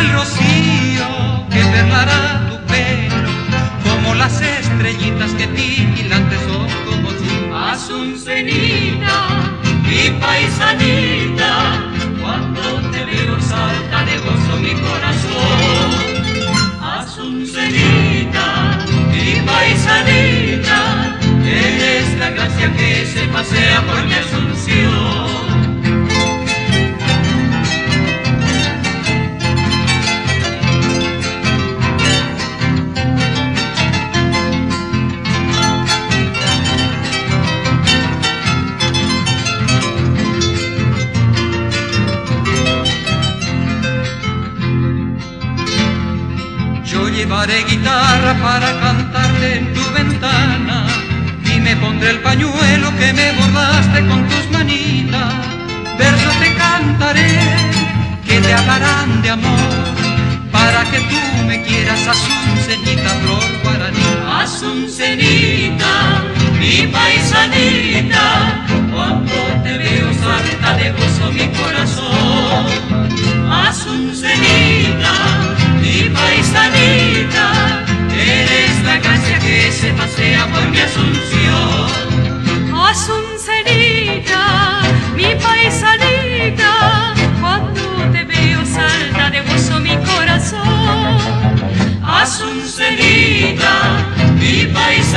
el rocío que perlará tu pelo, como las estrellitas que titilantes son como tú. Asuncenita, mi paisanita, cuando te veo salta de gozo mi corazón. Asuncenita, mi paisanita, eres la gracia que se pasea por mi Asunción. Yo llevaré guitarra para cantarte en tu ventana y me pondré el pañuelo que me bordaste con tus manitas. Versos te cantaré que te hablarán de amor para que tú me quieras, Asuncenita, flor guaraní. Asuncenita, mi paisanita, cuando te veo salta de gozo mi corazón. Asuncenita, mi paisanita, eres la gracia que se pasea por mi Asunción. Asuncenita, mi paisanita, cuando te veo salta de gozo mi corazón. Asuncenita, mi paisanita,